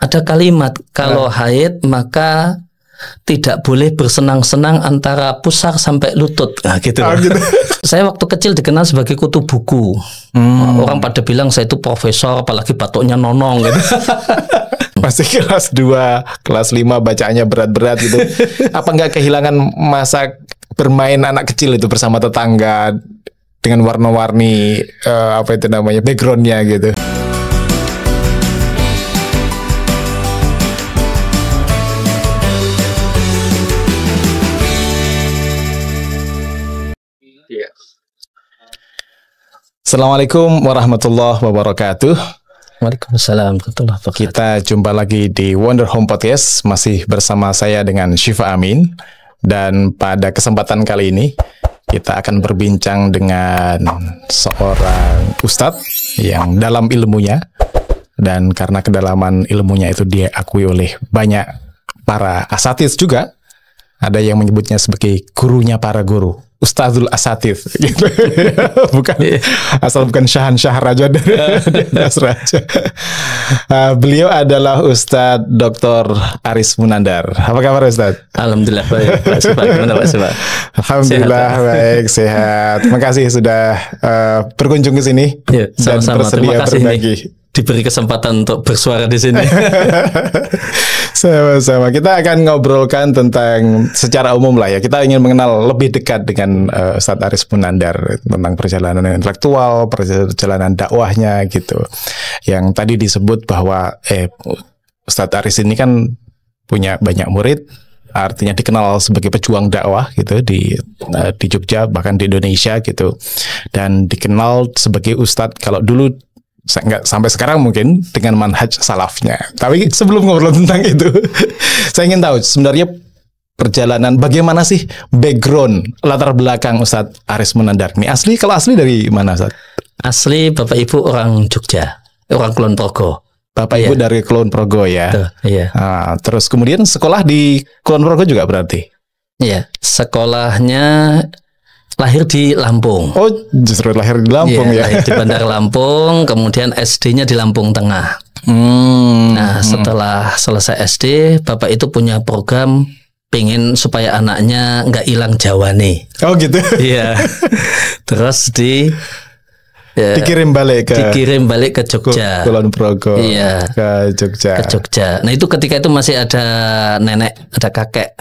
ada kalimat kalau haid maka tidak boleh bersenang-senang antara pusar sampai lutut. Nah, gitu. Gitu. Saya waktu kecil dikenal sebagai kutu buku. Orang pada bilang saya itu profesor, apalagi batuknya nonong gitu. Pasti kelas 2, kelas 5 bacaannya berat-berat gitu. Apa nggak kehilangan masa bermain anak kecil itu bersama tetangga dengan warna-warni apa itu namanya, backgroundnya gitu. Assalamualaikum warahmatullahi wabarakatuh. Waalaikumsalam warahmatullahi wabarakatuh. Kita jumpa lagi di Wonder Home Podcast, masih bersama saya dengan Syifa Amin. Dan pada kesempatan kali ini kita akan berbincang dengan seorang ustadz yang dalam ilmunya, dan karena kedalaman ilmunya itu diakui oleh banyak para asatidz juga. Ada yang menyebutnya sebagai gurunya para guru, Ustadzul Asatidz gitu. Bukan asal bukan Syahan-Syah Raja dari Raja. Beliau adalah Ustadz Dr. Aris Munandar. Apa kabar Ustadz? Alhamdulillah baik. Alhamdulillah sehat, baik, sehat. Terima kasih sudah berkunjung ke sini dan bersedia berbagi. Diberi kesempatan untuk bersuara di sini. Sama-sama. Kita akan ngobrolkan tentang secara umum lah ya. Kita ingin mengenal lebih dekat dengan Ustadz Aris Munandar tentang perjalanan intelektual, perjalanan dakwahnya gitu. Yang tadi disebut bahwa Ustadz Aris ini kan punya banyak murid, artinya dikenal sebagai pejuang dakwah gitu di Jogja, bahkan di Indonesia gitu. Dan dikenal sebagai Ustadz kalau dulu nggak sampai sekarang mungkin dengan manhaj salafnya. Tapi sebelum ngobrol tentang itu, saya ingin tahu sebenarnya perjalanan bagaimana sih background latar belakang Ustadz Aris Munandar ini. Kalau asli dari mana Ustadz? Asli Bapak Ibu orang Jogja, orang Kulon Progo. Bapak Ibu dari Kulon Progo ya. Tuh, iya. Nah, terus kemudian sekolah di Kulon Progo juga berarti? Iya, sekolahnya lahir di Lampung. Oh, justru lahir di Lampung ya. Lahir di Bandar Lampung, kemudian SD-nya di Lampung Tengah. Nah, setelah selesai SD, Bapak itu punya program pengen supaya anaknya nggak hilang Jawa nih. Oh gitu. Iya. Terus dikirim balik ke Jogja. Kulon Progo. Iya. Ke Jogja. Nah, itu ketika itu masih ada nenek, ada kakek.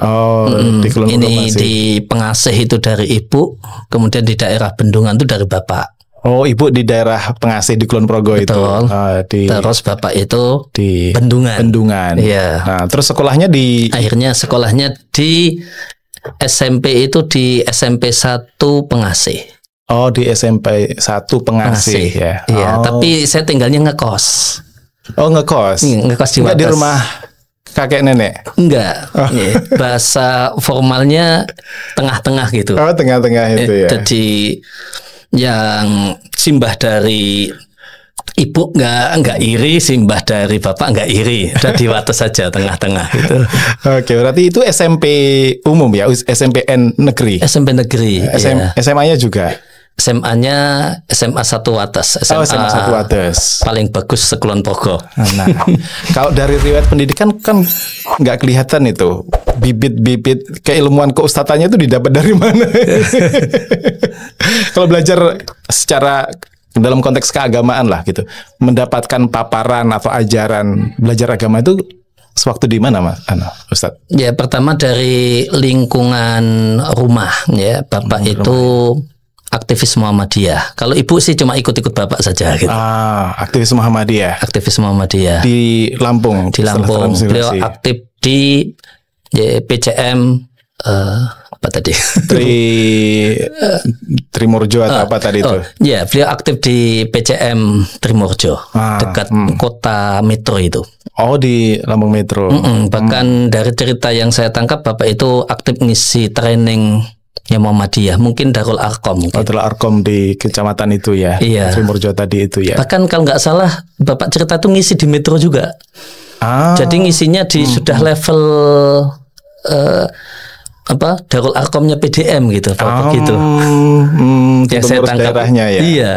Oh, di Kulon Progo ini masih. Di Pengasih itu dari ibu, kemudian di daerah Bendungan itu dari bapak. Oh, ibu di daerah Pengasih di Kulon Progo. Betul. Itu. Terus bapak itu di Bendungan. Iya. Nah, terus sekolahnya akhirnya sekolahnya di SMP itu di SMP 1 Pengasih. Oh, di SMP 1 Pengasih ya. Iya, tapi saya tinggalnya ngekos. Oh, ngekos. Ngekos di di rumah kakek nenek? Enggak. Bahasa formalnya tengah-tengah gitu. Oh, tengah-tengah itu ya. Jadi yang simbah dari ibu nggak iri, simbah dari bapak nggak iri. Udah di wates saja tengah-tengah gitu. Oke, berarti itu SMP umum ya, SMPN negeri. SMP negeri. SMA-nya juga. SMA-nya SMA 1 Wates. SMA 1 Wates. Paling bagus sekulon Progo. Nah, kalau dari riwayat pendidikan kan nggak kelihatan itu bibit-bibit keilmuan keustatannya itu didapat dari mana? Kalau belajar secara dalam konteks keagamaan lah gitu, mendapatkan paparan atau ajaran belajar agama itu sewaktu di mana Mas Ustadz? Ya, pertama dari lingkungan rumah ya. Bapak itu aktivis Muhammadiyah. Kalau ibu sih cuma ikut-ikut bapak saja gitu. Aktivis Muhammadiyah. Aktivis Muhammadiyah. Di Lampung. Di Lampung. Beliau aktif di PCM apa tadi? Trimurjo atau apa tadi itu? Ya, beliau aktif di PCM Trimurjo, dekat kota Metro itu. Oh, di Lampung Metro. Bahkan dari cerita yang saya tangkap, bapak itu aktif ngisi training yang Muhammadiyah, mungkin Darul Arkom. Darul Arkom di kecamatan itu ya. Iya. Trimurjo tadi itu ya. Bahkan kalau nggak salah, bapak cerita tuh ngisi di Metro juga. Jadi ngisinya di sudah level Darul Arkomnya PDM gitu, begitu. Yang saya tangkap daerahnya ya. Iya.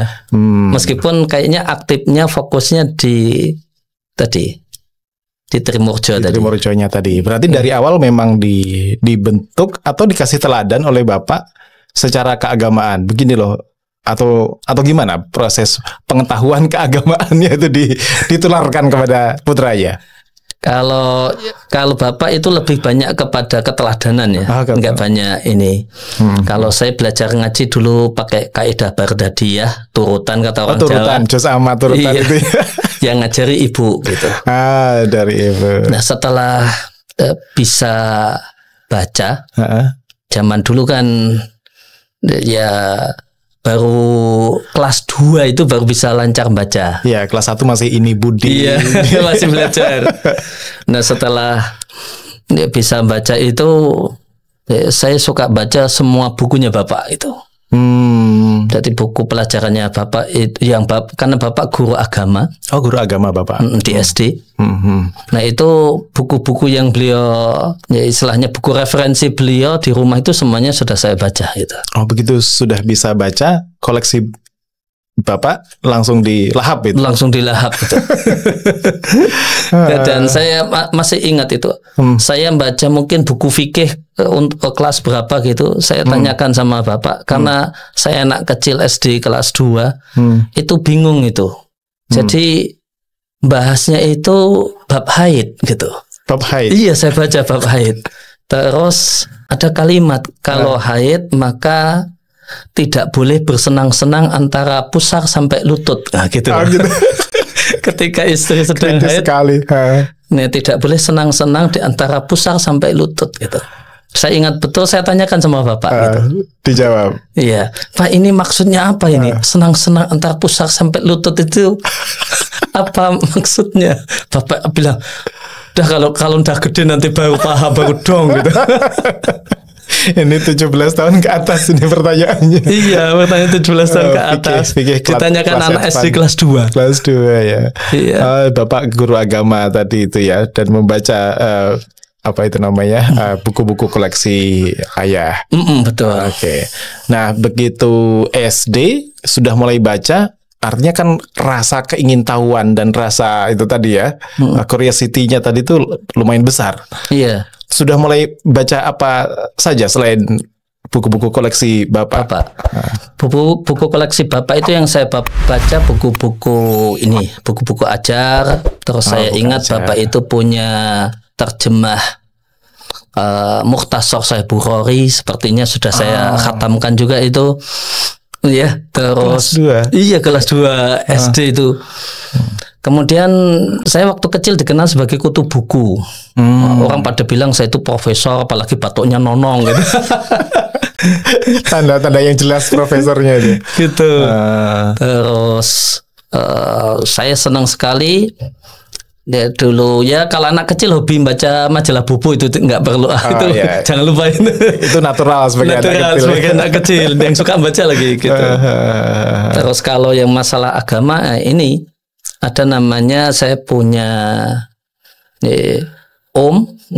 Meskipun kayaknya aktifnya fokusnya di tadi Di Trimurjo tadi. Trimurjonya tadi. Berarti dari awal memang dibentuk atau dikasih teladan oleh Bapak secara keagamaan. Begini loh. Atau gimana proses pengetahuan keagamaannya itu ditularkan kepada putranya? Kalau Bapak itu lebih banyak kepada keteladanan ya, nggak banyak ini. Kalau saya belajar ngaji dulu pakai kaidah Bardadiyah, turutan kata orang turutan, Jawa. Juz amma turutan itu ya. Yang ngajari ibu gitu. Dari ibu. Nah setelah bisa baca, zaman dulu kan ya baru kelas 2 itu baru bisa lancar baca. Iya, kelas 1 masih ini budi. Iya, masih belajar. Nah, setelah bisa baca itu saya suka baca semua bukunya Bapak itu. Jadi buku pelajarannya Bapak itu karena Bapak guru agama. Oh, guru agama Bapak. Di SD. Nah, itu buku-buku yang beliau ya istilahnya buku referensi beliau di rumah itu semuanya sudah saya baca gitu. Oh, begitu sudah bisa baca, koleksi Bapak langsung dilahap itu. Langsung dilahap itu. Dan saya masih ingat itu. Saya baca mungkin buku fikih untuk kelas berapa gitu. Saya tanyakan sama Bapak karena saya anak kecil SD kelas 2. Itu bingung itu. Jadi bahasnya itu bab haid gitu. Bab haid. Iya, saya baca bab haid. Terus ada kalimat kalau haid maka tidak boleh bersenang-senang antara pusar sampai lutut. Nah, gitu. Gitu. Ketika istri sedang haid, nah, tidak boleh senang-senang di antara pusar sampai lutut gitu. Saya ingat betul, saya tanyakan sama Bapak gitu. Dijawab. Iya, Pak, ini maksudnya apa ini? Senang-senang antara pusar sampai lutut itu apa maksudnya? Bapak bilang, "Udah kalau udah gede nanti baru paham, baru dong gitu." Ini 17 tahun ke atas ini pertanyaannya. Iya, pertanyaan 17 tahun ke atas. Ditanyakan anak SD kelas 2. Kelas 2 ya. Iya. Bapak guru agama tadi itu ya, dan membaca apa itu namanya, buku-buku koleksi ayah. Betul. Oke. Nah, begitu SD sudah mulai baca, artinya kan rasa keingintahuan dan rasa itu tadi ya, curiosity-nya tadi itu lumayan besar. Iya. Sudah mulai baca apa saja selain buku-buku koleksi Bapak? Buku koleksi Bapak itu yang saya baca buku-buku ini, buku-buku ajar. Terus saya ingat ajar. Bapak itu punya terjemah Mukhtasar Sahih Bukhari, sepertinya sudah saya khatamkan juga itu. Iya, terus kelas 2. Iya, kelas 2 SD itu. Kemudian saya waktu kecil dikenal sebagai kutu buku. Orang pada bilang saya itu profesor, apalagi batuknya nonong gitu. Tanda-tanda yang jelas profesornya itu. Gitu. Terus saya senang sekali. Ya, dulu ya kalau anak kecil hobi baca majalah bubu itu nggak perlu itu iya. Jangan lupa itu natural sebagai anak kecil yang suka baca lagi gitu. Terus kalau yang masalah agama ini ada namanya, saya punya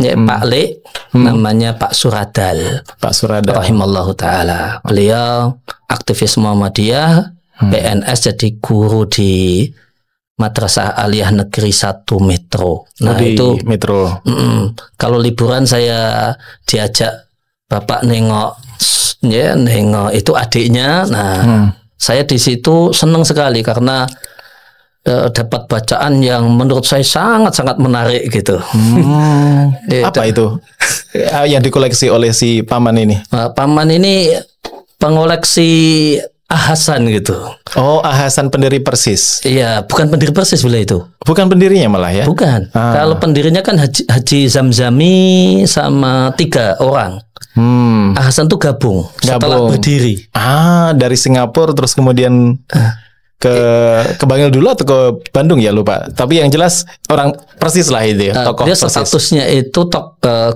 Pak Le, namanya Pak Suradal. Pak Suradal rahimallahu taala. Beliau aktivis Muhammadiyah, PNS, jadi guru di Madrasah Aliyah Negeri 1 Metro. Nah, itu Metro. Kalau liburan saya diajak Bapak nengok itu adiknya. Nah, saya di situ senang sekali karena dapat bacaan yang menurut saya sangat-sangat menarik gitu. Apa itu? Yang dikoleksi oleh si paman ini? Paman ini pengoleksi Ahasan gitu. Oh, Ahasan pendiri Persis. Iya, bukan pendiri Persis beliau itu. Bukan pendirinya malah ya? Bukan. Kalau pendirinya kan Haji Zamzami sama 3 orang. Ahasan tuh gabung setelah berdiri. Dari Singapura terus kemudian ke Bangil dulu atau ke Bandung ya, lupa. Tapi yang jelas orang Persis lah itu ya, tokoh dia Persis. Statusnya itu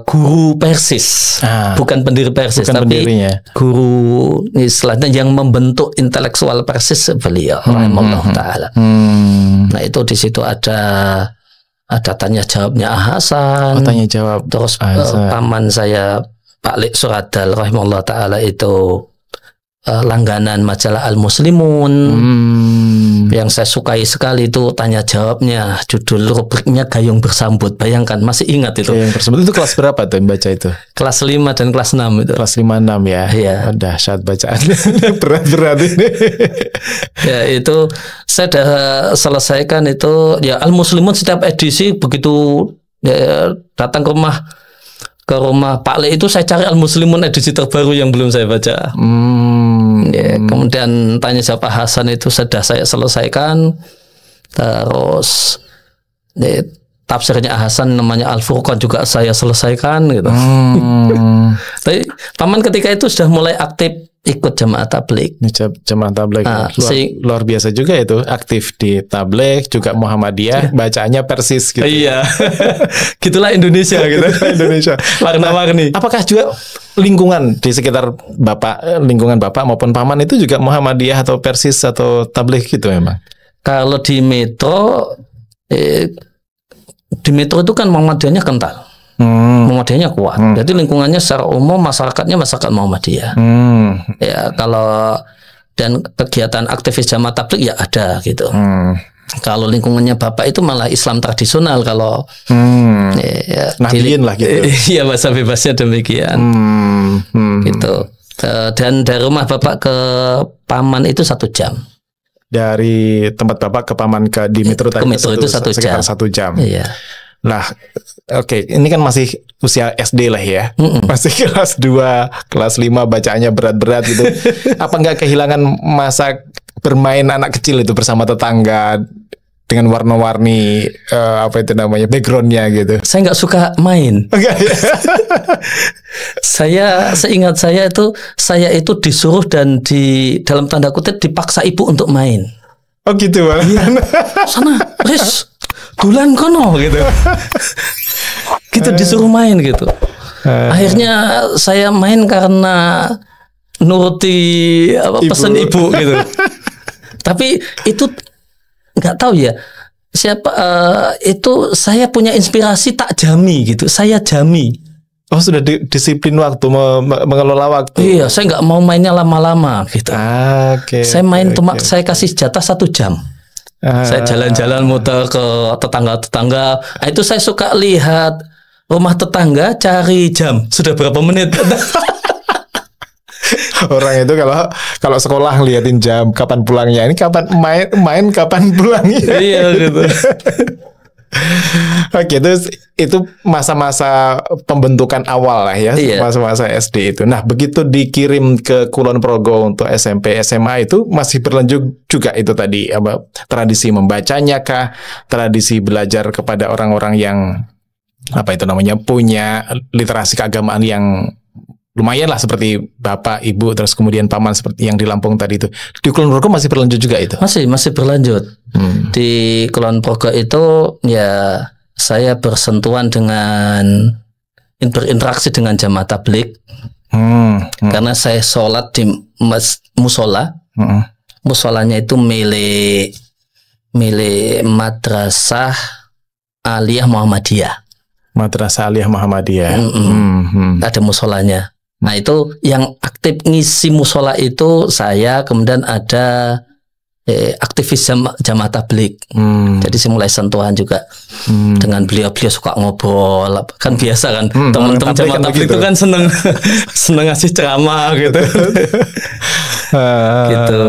guru Persis, bukan pendiri Persis, bukan tapi pendirinya. Guru istilahnya yang membentuk intelektual Persis beliau, rahimahullah taala. Nah, itu di situ ada tanya jawabnya Ahasan. Tanya jawab. Terus paman saya Pak Le Suradal rahimahullah taala itu langganan majalah Al Muslimun. Yang saya sukai sekali itu tanya jawabnya, judul rubriknya Gayung Bersambut. Bayangkan, masih ingat itu. Gayung Bersambut itu kelas berapa tuh baca itu? Kelas 5 dan kelas 6 itu. Kelas 5-6 ya. Iya. Oh, dahsyat bacaan. Berat-berat ini. Ya, itu saya sudah selesaikan itu. Ya, Al Muslimun setiap edisi begitu ya, datang ke rumah Pak Le itu saya cari Al Muslimun edisi terbaru yang belum saya baca. Ya, kemudian tanya jawab Pak Hasan itu sudah saya selesaikan. Terus ya, tafsirnya Hasan namanya Al Furqan juga saya selesaikan gitu. Tapi paman ketika itu sudah mulai aktif ikut jamaah tabligh. Jamaah tabligh. Luar biasa juga itu, aktif di tabligh, juga Muhammadiyah, bacaannya persis gitu. Iya. Gitulah Indonesia gitu. Indonesia. Warna-warni. Apakah juga lingkungan di sekitar lingkungan Bapak maupun paman itu juga Muhammadiyah atau persis atau tabligh gitu memang? Kalau di Metro itu kan Muhammadiyahnya kental. Muhammadiyahnya kuat. Jadi lingkungannya secara umum masyarakatnya masyarakat Muhammadiyah. Ya, kalau dan kegiatan aktivis jamaah tabligh ya ada gitu. Kalau lingkungannya Bapak itu malah Islam tradisional kalau ya, Nahdien lah gitu. Iya, bahasa bebasnya demikian. Gitu. Dan dari rumah Bapak ke Paman itu 1 jam. Dari tempat Bapak ke Paman di Metro tadi itu 1 jam. 1 jam. Iya. Nah, oke, ini kan masih usia SD lah ya, masih kelas 2, kelas 5 bacaannya berat-berat gitu. Apa nggak kehilangan masa bermain anak kecil itu bersama tetangga dengan warna-warni apa itu namanya backgroundnya gitu? Saya nggak suka main. Seingat saya itu disuruh dan dalam tanda kutip dipaksa ibu untuk main. Oh gitu, Bang. Iya. Sana, Riz. Dulan kono gitu. Kita disuruh main gitu. Akhirnya saya main karena nuruti pesan ibu gitu. Tapi itu nggak tahu ya siapa itu saya punya inspirasi tak jami gitu. Saya jami. Oh, sudah disiplin waktu mengelola waktu. Iya, saya nggak mau mainnya lama-lama gitu. Saya main saya kasih jatah 1 jam. Saya jalan-jalan muter ke tetangga-tetangga. Itu saya suka lihat rumah tetangga cari jam sudah berapa menit. Orang itu kalau sekolah ngeliatin jam kapan pulangnya, ini kapan main kapan pulangnya. Iya gitu. Oke, itu masa-masa pembentukan awal lah ya, masa-masa SD itu. Nah, begitu dikirim ke Kulon Progo untuk SMP, SMA itu masih berlanjut juga itu tadi tradisi membacanya kah, tradisi belajar kepada orang-orang yang punya literasi keagamaan yang lumayan lah seperti Bapak, Ibu, terus kemudian Paman seperti yang di Lampung tadi itu. Di Kulon Progo masih berlanjut juga itu? Masih berlanjut. Di Kulon Progo itu ya saya bersentuhan dengan berinteraksi dengan jamaah tabligh. Karena saya sholat di musola. Musolanya itu milik Madrasah Aliyah Muhammadiyah. Madrasah Aliyah Muhammadiyah. Ada musolanya. Nah, itu yang aktif ngisi musola itu saya, kemudian ada aktivis jamaah tabligh. Jadi saya mulai sentuhan juga dengan beliau suka ngobrol. Kan biasa kan teman-teman jamaah tabligh itu kan seneng ngasih ceramah gitu. Gitu.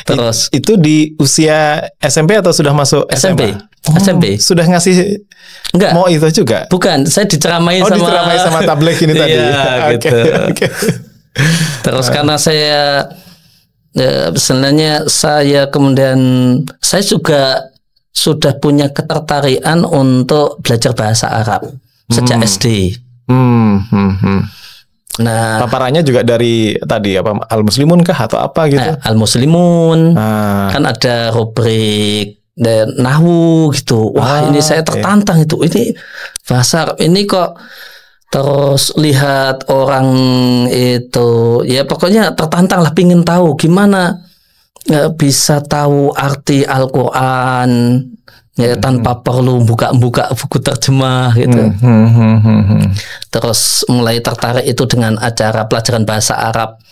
Terus itu di usia SMP atau sudah masuk SMA? SMP. Sudah ngasih enggak? Mau itu juga? Bukan, saya diceramai sama tabligh ini tadi. Iya, gitu. Terus karena saya sebenarnya saya juga sudah punya ketertarikan untuk belajar bahasa Arab sejak SD. Nah, paparannya juga dari tadi Al Muslimun kah atau apa gitu? Al Muslimun. Kan ada rubrik dan nahwu gitu. Wah, ini saya tertantang itu. Ini bahasa Arab ini kok. Terus lihat orang itu, ya pokoknya tertantang lah, pingin tahu gimana bisa tahu arti Al-Quran ya tanpa perlu buka-buka buku terjemah gitu. Terus mulai tertarik itu dengan acara pelajaran bahasa Arab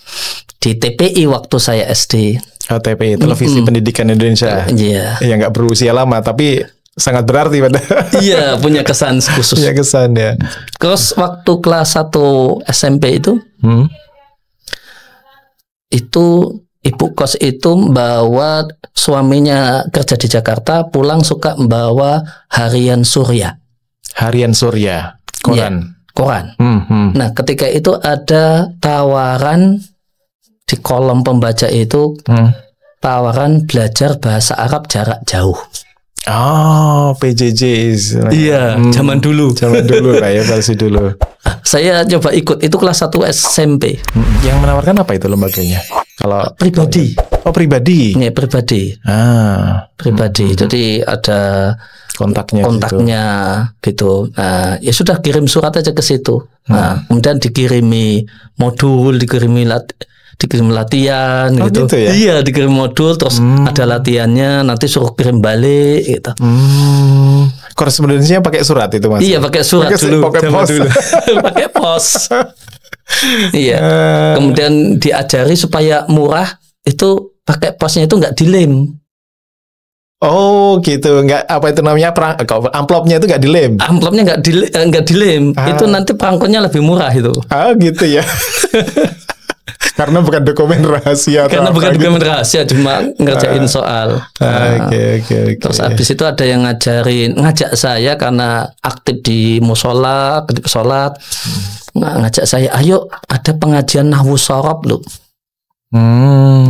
di TPI waktu saya SD. TPI, Televisi Pendidikan Indonesia. Iya. Yang nggak berusia lama tapi sangat berarti pada. Iya, punya kesan khusus. Punya kesan ya. Terus waktu kelas 1 SMP itu ibu kos itu bawa suaminya kerja di Jakarta, pulang suka membawa harian Surya. Harian Surya, koran. Ya, koran. Nah, ketika itu ada tawaran di kolom pembaca itu, tawaran belajar bahasa Arab jarak jauh. Oh, PJJ. Iya, zaman dulu. Zaman dulu lah ya, versi dulu. Saya coba ikut, itu kelas 1 SMP. Yang menawarkan apa itu lembaganya? Kalau pribadi. Oh, pribadi. Iya, pribadi. Pribadi. Jadi ada kontaknya gitu. Nah, ya sudah kirim surat aja ke situ. Nah, kemudian dikirimi modul, dikirim latihan gitu. Gitu ya? Iya, dikirim modul terus ada latihannya, nanti suruh kirim balik gitu. Korespondensinya pakai surat itu Mas? Iya, pakai surat dulu. Pakai pos. Pakai pos. Iya. Kemudian diajari supaya murah itu pakai posnya itu nggak dilem. Oh gitu, nggak apa itu namanya amplopnya itu nggak dilem. Amplopnya nggak dilem. Itu nanti perangkonya lebih murah itu. Gitu ya. Karena bukan dokumen rahasia. Karena bukan dokumen rahasia, cuma ngerjain soal. Oke. Terus habis itu ada yang ngajak saya karena aktif di musola, ketika sholat, ngajak saya, ayo ada pengajian nahwu sorof loh.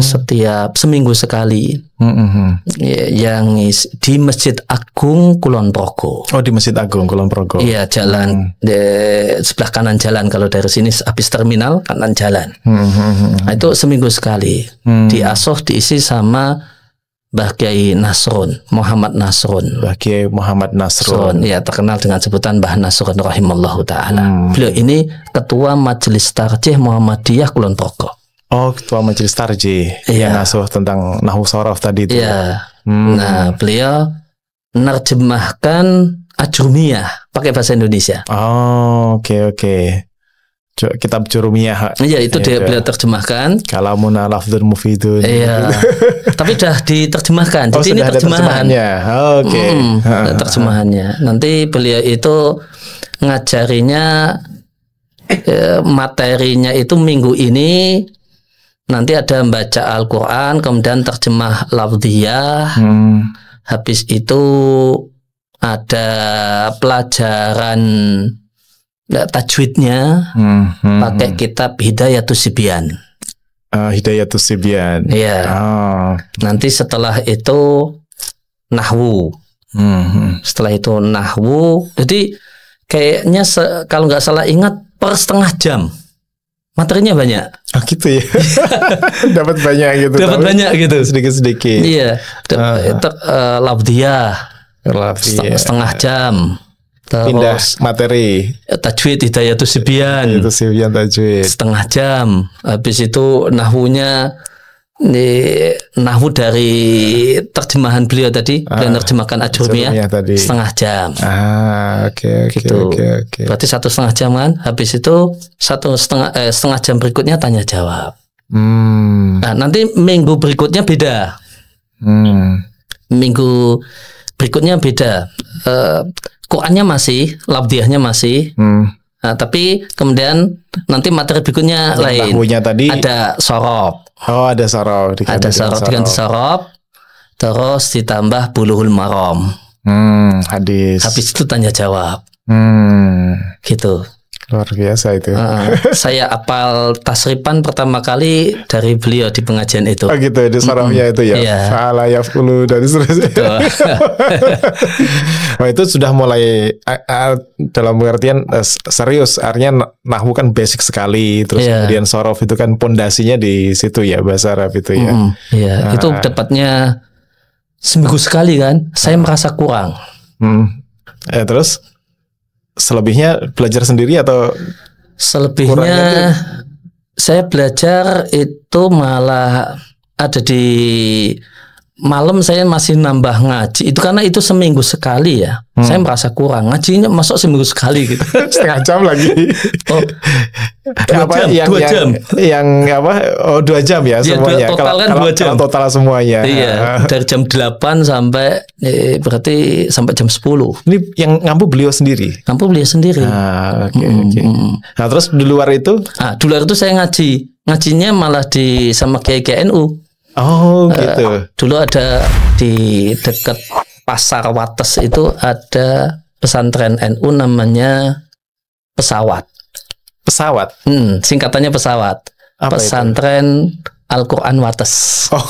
Setiap seminggu sekali. Yang di Masjid Agung Kulon Progo. Oh, di Masjid Agung Kulon Progo. Iya, jalan di sebelah kanan jalan, kalau dari sini habis terminal kanan jalan. Nah, itu seminggu sekali. Diasuh, diisi sama Mbah Kiai Nasrun, Muhammad Nasrun. Mbah Kiai Muhammad Nasrun. Ya, terkenal dengan sebutan Mbah Nasrun rahimallahu taala. Beliau ini ketua Majelis Tarjih Muhammadiyah Kulon Progo. Oh, ketua Majelis Tarjih yang ngasuh tentang nahwu sorof tadi itu. Iya. Nah, beliau menerjemahkan Ajrumiyah pakai bahasa Indonesia. Oh, oke. Kitab Jurumiyah. Iya, itu beliau terjemahkan. Kalamuna lafdzun mufidun. Iya. Tapi sudah diterjemahnya. Jadi ini terjemahannya. Oke. Terjemahannya. Nanti beliau itu ngajarinya materinya itu minggu ini nanti ada membaca Al-Quran, kemudian terjemah lafziyah. Habis itu ada pelajaran tajwidnya, pakai kitab Hidayatus Sibyan. Hidayatus Sibyan. Iya. Nanti setelah itu nahwu. Setelah itu nahwu. Jadi kayaknya kalau nggak salah ingat per setengah jam. Materinya banyak. Gitu ya. Dapat banyak gitu. Dapat banyak gitu. Sedikit-sedikit. Iya. Lafziyah. Setengah jam. Terus pindah materi. Tajwid Hidayatus Sibyan. Hidayatus Sibyan tajwid. Setengah jam. Habis itu nahwunya nahwu dari terjemahan beliau tadi, beliau menerjemahkan Ajrumiyah setengah jam. Oke. Berarti 1,5 jam kan. Habis itu setengah jam berikutnya tanya jawab. Nah, nanti minggu berikutnya beda. Minggu berikutnya beda. Qurannya masih, lafdiyahnya masih. Nah, tapi kemudian nanti materi berikutnya lain. Nahwunya tadi ada sorof. Oh, ada sorof. Ada sorof, diganti sorof. Terus ditambah bulughul maram. Hadis. Habis itu tanya jawab. Gitu. Luar biasa itu. Saya apal tasripan pertama kali dari beliau di pengajian itu. Oh gitu, di sarafnya itu ya. Iya. Fa'ala yaf'ulu dan seterusnya. Oh, itu sudah mulai dalam pengertian serius. Artinya nahwu kan basic sekali. Terus kemudian sorof itu kan pondasinya di situ ya, bahasa Arab itu ya. Iya, itu dapatnya seminggu sekali kan. Saya merasa kurang. Terus selebihnya belajar sendiri atau? Selebihnya saya belajar itu malah ada di malam saya masih nambah ngaji itu karena itu seminggu sekali ya. Saya merasa kurang ngajinya masuk seminggu sekali gitu. Setengah jam lagi. Oh, 2 jam. Yang apa? Oh 2 jam ya semuanya. Total kan 2 jam. Kalau total semuanya. Iya. Dari jam 8 sampai berarti sampai jam 10. Ini yang ngampu beliau sendiri. Ngampu beliau sendiri. Oke. Nah terus di luar itu? Di luar itu saya ngajinya malah sama Kiai NU. Oh gitu. Dulu ada di dekat Pasar Wates itu ada pesantren NU namanya Pesawat. Pesawat? Singkatannya Pesawat. Apa pesantren itu? Al-Quran Wates. Oh,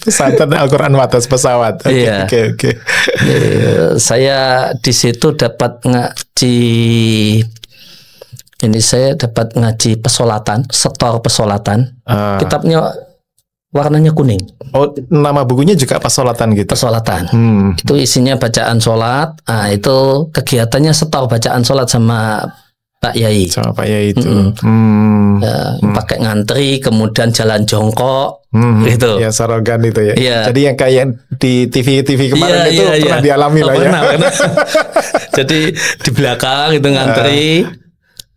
pesantren Al-Quran Wates Pesawat. Oke. Saya di situ dapat ngaji. Ini saya dapat ngaji pesolatan, setor pesolatan. Kitabnya warnanya kuning. Oh, nama bukunya juga pesolatan gitu. Pesolatan. Itu isinya bacaan sholat. Itu kegiatannya setor bacaan sholat sama Pak Yai. Sama Pak Yai itu. Pakai ngantri, kemudian jalan jongkok, gitu. Ya sarogan itu ya. Iya. Jadi yang kayak di TV kemarin itu pernah dialami lah ya. Pernah. Jadi di belakang itu ngantri.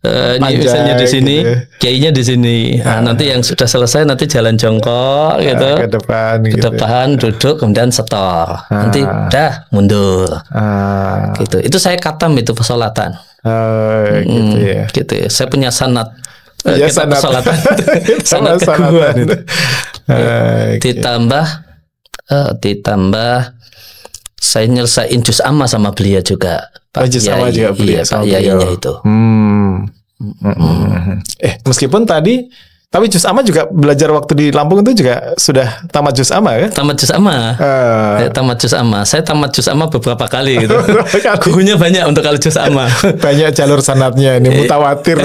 Ini misalnya di sini, gitu. Kiainya di sini. Nanti yang sudah selesai nanti jalan jongkok gitu. Ke depan, duduk kemudian setor. Nanti udah mundur. Gitu. Itu saya katam itu pesolatan. Gitu ya. Gitu ya. Saya punya sanad. Ya, sanad pesolatan. sanad keguruan itu. Ditambah saya nyelesain juz amma sama beliau juga. Pak Yai juga beliau sama Yainya itu. Meskipun tapi juz amma juga belajar waktu di Lampung itu juga sudah tamat juz amma kan? Tamat juz amma. Tamat juz amma. Saya tamat juz amma beberapa kali gitu. Gurunya banyak untuk kalau juz amma. Banyak jalur sanadnya ini mutawatir.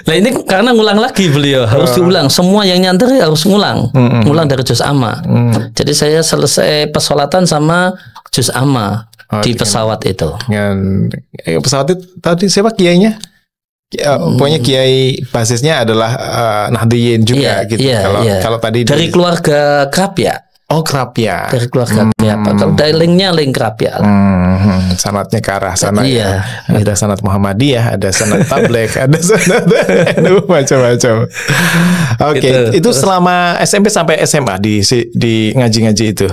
Nah ini karena ngulang lagi beliau harus diulang. Semua yang nyantri harus ngulang. Ngulang dari juz amma. Jadi saya selesai pesolatan sama juz amma di pesawat itu. Pesawat itu tadi siapa kiainya? Pokoknya kiai basisnya adalah Nahdliyin juga gitu. Kalau tadi dari keluarga Krapia. Oh Krapia. Dari keluarga Krapia. Kalau dari linknya link Krapia. Sanatnya ke arah sana. Iya. Ya. Ada sanat Muhammadiyah, ada sanat Tablek, ada sanat macam-macam. Oke. Itu selama SMP sampai SMA di ngaji-ngaji itu.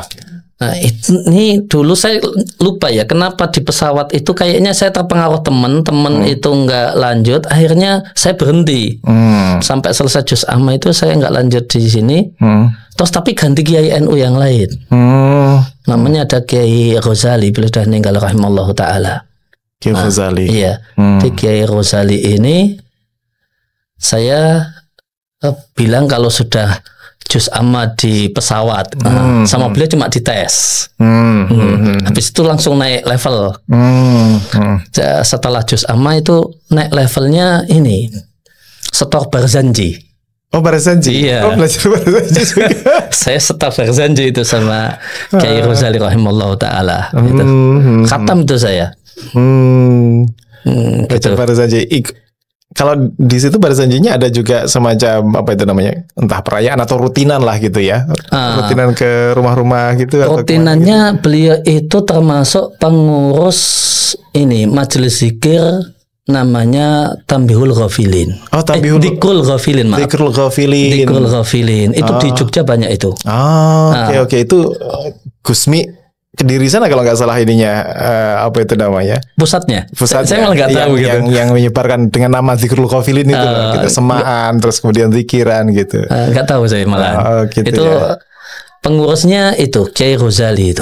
Nah, ini dulu saya lupa ya kenapa di pesawat itu kayaknya saya terpengaruh teman itu nggak lanjut, akhirnya saya berhenti sampai selesai juz amma itu saya nggak lanjut di sini. Terus tapi ganti Kiai NU yang lain, namanya ada Kiai Ghazali, beliau sudah meninggal rahimallahu taala. Kiai Ghazali. Iya, di Kiai Ghazali ini saya bilang kalau sudah juz amma di pesawat sama beliau cuma dites. Habis itu langsung naik level. Setelah juz amma itu naik levelnya ini setor Barzanji. Oh Barzanji. Iya. Oh belajar Barzanji juga. Saya setor Barzanji itu sama Kiai Ghazali rahimallahu taala. Gitu. Khatam itu saya. Belajar Barzanji. Kalau di situ Barzanjinya ada juga semacam apa itu namanya, entah perayaan atau rutinan lah gitu ya, rutinan ke rumah-rumah gitu. Rutinannya gitu. Beliau itu termasuk pengurus ini majelis zikir namanya Tambihul Ghafilin. Oh Tambihul. Dikrul Ghafilin, maaf. Dikrul Ghafilin. Itu di Jogja banyak itu. Oke. Itu Gusmi Kediri sana kalau nggak salah ininya apa itu namanya? Pusatnya. Saya malah nggak tahu gitu. Yang menyebarkan dengan nama Zikrul Qafilin itu gitu, semaan terus kemudian zikiran gitu. Nggak tahu saya malah. Gitu itu ya. Pengurusnya itu Kiai Ghazali itu.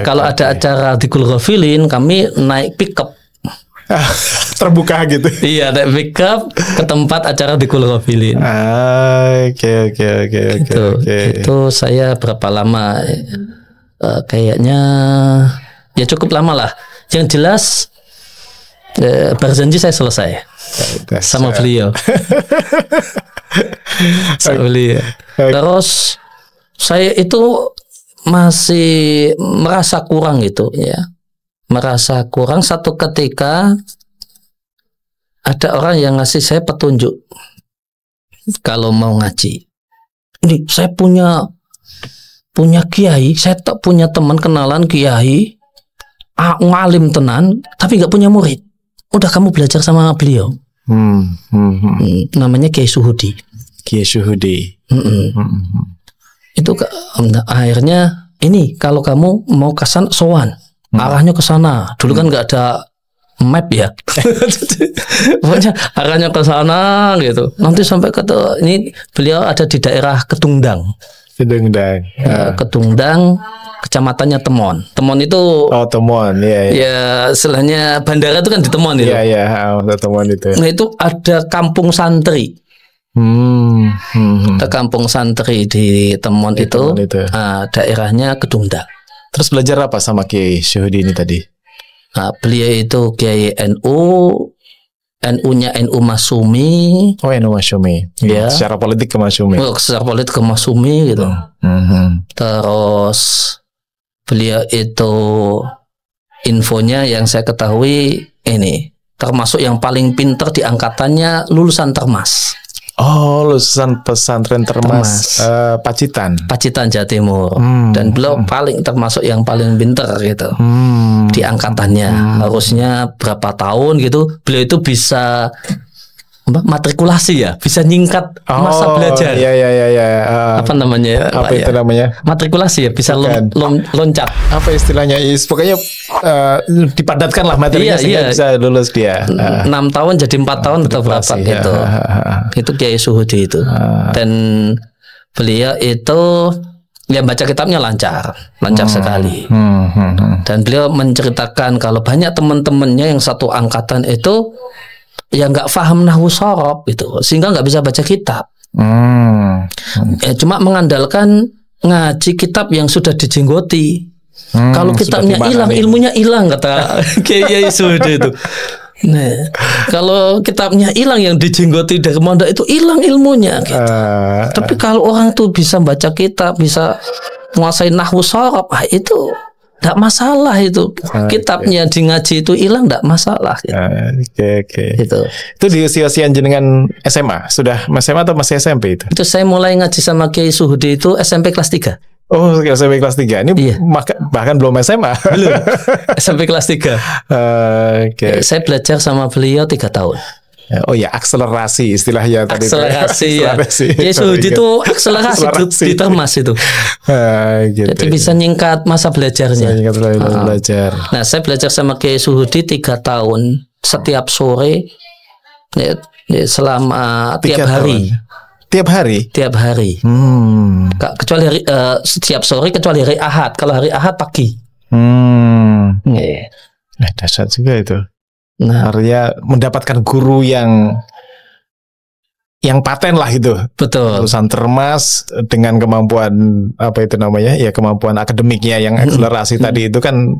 Kalau ada acara Zikrul Qafilin kami naik pickup. Terbuka gitu. Iya, naik pickup ke tempat acara Zikrul Qafilin. Oke. Itu saya berapa lama? Kayaknya ya cukup lama lah. Yang jelas Barzanji saya selesai sama beliau. Terus saya itu masih merasa kurang gitu ya. Merasa kurang satu ketika ada orang yang ngasih saya petunjuk kalau mau ngaji. Ini saya punya punya kiai, saya tak punya teman kenalan kiai, ngalim tenan, tapi nggak punya murid. Udah kamu belajar sama beliau. Namanya Kiai Suhudi. Kiai Suhudi. Itu akhirnya ini kalau kamu mau ke sana sowan, arahnya ke sana. Dulu kan nggak ada map ya. Pokoknya arahnya ke sana gitu. Nanti sampai ke ini beliau ada di daerah Ketungdang. Ketungdang, kecamatannya Temon. Temon itu Temon, ya istilahnya bandara itu kan di Temon itu. Temon itu. Nah, itu ada kampung santri. Ada kampung santri di Temon itu. Daerahnya Ketungdang. Terus belajar apa sama Kiai Suhudi ini tadi? Nah, beliau itu Kiai NU-nya NU Masyumi. NU Masyumi. Ya. Secara politik ke Masyumi. Secara politik ke Masyumi gitu. Terus beliau itu infonya yang saya ketahui ini termasuk yang paling pinter di angkatannya lulusan Termas. Lulusan pesantren Termas. Pacitan Jawa Timur. Dan beliau termasuk yang paling pinter gitu di angkatannya. Harusnya berapa tahun gitu beliau itu bisa matrikulasi ya, bisa nyingkat masa belajar. Apa namanya? Apa itu namanya? Matrikulasi ya, bisa loncat. Apa istilahnya? Pokoknya dipadatkan lah materinya sehingga bisa lulus dia. 6 tahun jadi 4 tahun atau berapa gitu. Itu Kiai Suhudi itu. Dan beliau itu ya baca kitabnya lancar sekali. Dan beliau menceritakan kalau banyak teman-temannya yang satu angkatan itu ya nggak paham nahwu shorob gitu, sehingga nggak bisa baca kitab. Cuma mengandalkan ngaji kitab yang sudah dijenggoti. Kalau kitabnya hilang, ilmunya hilang, kata Kiai Suhudi itu. Nah, kalau kitabnya hilang yang dijenggoti dari mondok itu hilang ilmunya. Gitu. Tapi kalau orang tuh bisa baca kitab, bisa menguasai nahwu shorob, itu tidak masalah itu. Kitabnya di ngaji itu hilang tidak masalah. Gitu. Gitu. Itu di usia-usia jenengan SMA? Sudah SMA atau masih SMP itu? Itu saya mulai ngaji sama Kiai Suhudi itu SMP kelas 3. SMP kelas 3. Ini bahkan belum SMA. Belum. SMP kelas 3. Saya belajar sama beliau 3 tahun. Akselerasi istilahnya tadi. Akselerasi. Suhudi itu akselerasi di Termas itu. Gitu. Jadi bisa nyingkat masa belajarnya. Belajar. Nah, saya belajar sama Kiai Suhudi 3 tahun setiap sore selama tiap hari. Tiap hari? Tiap hari. Kecuali hari setiap sore kecuali hari Ahad. Kalau hari Ahad pagi. Dahsyat juga itu. Nah, artinya mendapatkan guru yang paten lah gitu. Betul. Lulusan Termas dengan kemampuan kemampuan akademiknya yang akselerasi tadi itu kan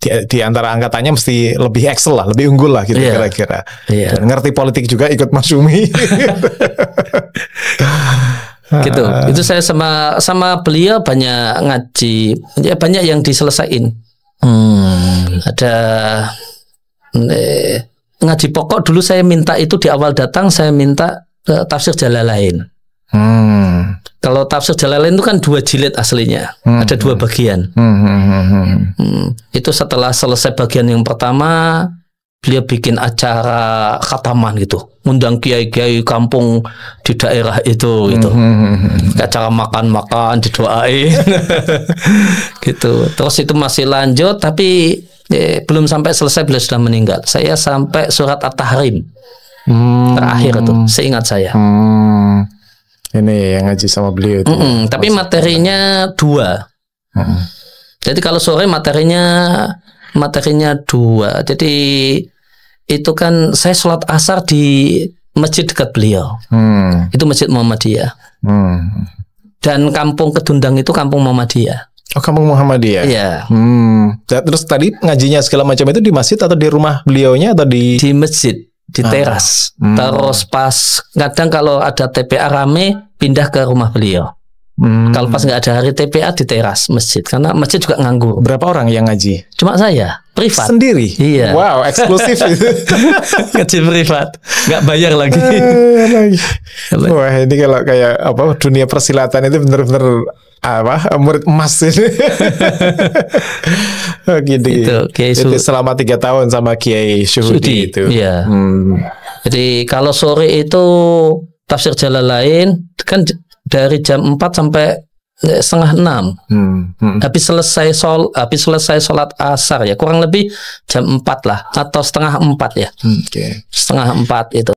di antara angkatannya mesti lebih excel lah, lebih unggul lah gitu kira-kira. Dan ngerti politik juga, ikut Masyumi. Gitu. Itu saya sama beliau banyak ngaji, ya banyak yang diselesain. Ada ngaji pokok dulu saya minta itu di awal datang saya minta tafsir Jalalain. Kalau tafsir Jalalain itu kan 2 jilid aslinya, ada 2 bagian. Itu setelah selesai bagian yang pertama, beliau bikin acara khataman gitu, undang kiai-kiai kampung di daerah itu gitu. Acara makan-makan didoain. Gitu. Terus itu masih lanjut tapi belum sampai selesai beliau sudah meninggal. Saya sampai surat At-Tahrim terakhir itu, seingat saya. Ini yang ngaji sama beliau itu. Tapi materinya 2. Jadi kalau sore materinya 2. Jadi itu kan saya sholat asar di masjid dekat beliau. Itu Masjid Muhammadiyah. Dan kampung Ketundang itu kampung Muhammadiyah. Kampung Muhammadiyah. Iya. Terus tadi ngajinya segala macam itu di masjid atau di rumah beliaunya atau di masjid, di teras. Terus pas kadang kalau ada TPA rame pindah ke rumah beliau. Kalau pas nggak ada hari TPA di teras masjid, karena masjid juga nganggur. Berapa orang yang ngaji? Cuma saya, privat. Sendiri? Iya. Wow, eksklusif itu. Ngaji privat, nggak bayar lagi. Wah, ini kalau kayak dunia persilatan itu benar-benar murid emas ini. Itu Kiai Jadi selama 3 tahun sama Kiai Syuhudi itu. Iya. Jadi kalau sore itu tafsir Jalalain kan dari jam 4 sampai 5:30. Habis selesai sholat asar ya, kurang lebih jam 4 lah atau 3:30 ya. 3:30 itu.